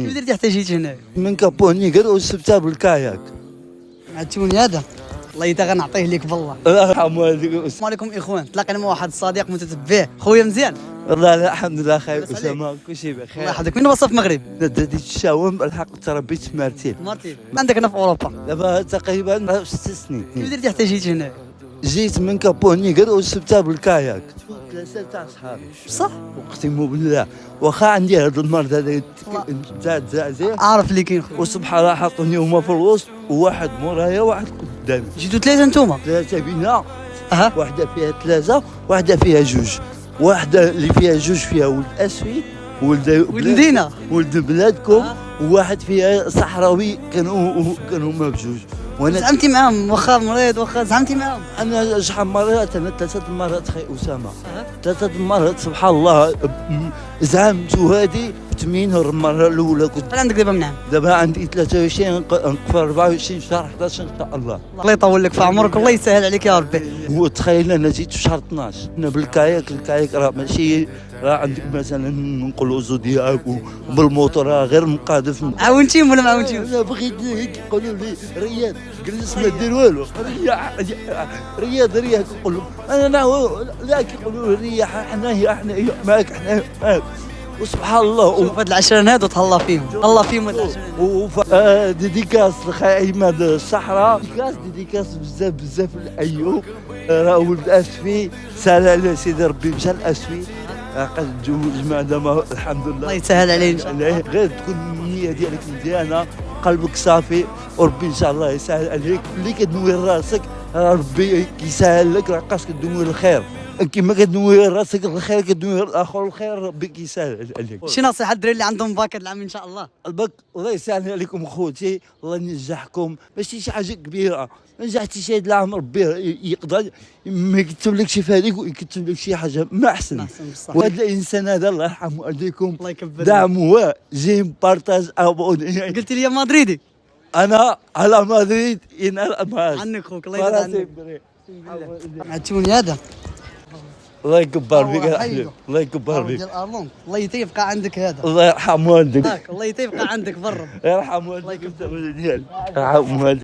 كيف درتي حتى جيت هنا؟ من كابوني قالوا سبتها بالكاياك. عتوني هذا الله يتا غنعطيه لك بالله. الله يرحم والديك. السلام عليكم اخوان، تلاقينا مع واحد الصديق متتبع خويا مزيان. والله لا الحمد لله خير اسامه كل شيء بخير. الله يحفظك. من وصف المغرب؟ ديت الشاوم الحق تربيت مرتين. مرتين عندك هنا في اوروبا دابا تقريبا 6 سنين. كيف درتي حتى جيت هنا؟ جيت من كابوني قالوا سبتها بالكاياك. 3 تاع صحابي بصح اقسم بالله واخا عندي هذا المرض هذا تاع الزعزع عارف اللي كاين خويا. وسبحان الله حطوني هما في الوسط وواحد مورايا وواحد قدامي. جيتوا ثلاثه نتوما؟ 3 بينا اها واحدة فيها 3 واحدة فيها 2. واحدة اللي فيها 2 فيها ولد أسفي ولد المدينه ولد بلادكم. وواحد فيها صحراوي كانوا هما بجوج. وانا زعمتي معاهم واخا مريض واخا زعمتي معاهم؟ انا شحال مرات انا 3 مرات خي اسامه 3 مرات سبحان الله زعمت هذه 80 المره الاولى كنت. شحال عندك دابا منعم؟ دابا عندي 23 نقفل 24 شهر 11 ان شاء الله. الله يطول لك في عمرك والله يسهل عليك يا ربي. وتخيل انا جيت في شهر 12 هنا الكاياك راه ماشي راه عندك مثلا نقولوا زودياك وبالموتور راه غير مقادف. عاونتيهم ولا ما عاونتيهم؟ انا بغيت هيك يقولوا لي رياض جلس ما دير والو رياض نقول لهم انا لا كيقولوا لي رياح حنايا معاك حنايا وسبحان الله. شوف هاد العشرين هادو تهلا فيهم الله فيهم هاد العشرين. ديديكاس لخي عماد الصحراء ديديكاس بزاف الايوب راه ولد اسفي سال على سيدي ربي مشى الاسفي قد تزوج مع دابا الحمد لله. الله يسهل عليه ان شاء الله. غير تكون النية ديالك مزيانة قلبك صافي وربي ان شاء الله يسهل عليك. اللي كدوي راسك ربي كيسهل لك راه خاصك تدوي الخير كيما كدوي راسك الخير كدوي الاخر الخير ربي كيسهل عليك. شي نصيحه الدراري اللي عندهم باك هاد العام ان شاء الله؟ البك الله يسهل عليكم خوتي الله ينجحكم ماشي شي حاجه كبيره نجحتي شي هاد العام ربي يقدر ما يكتب لك شي فريق ويكتب لك شي حاجه ما احسن. وهذا الانسان هذا الله يرحمه عليكم الله يكبر دعموا جيم بارتاج ابوني. قلت لي يا مدريدي انا على مدريد ان الامال عنك خوك الله يرضى عنك. عتوني هذا الله يكبر بك الحلو الله يكبر بك. الله يبقى عندك هذا الله يرحم والديك الله يبقى عندك برا يرحم والديك. الله يكبر. يرحم والديك.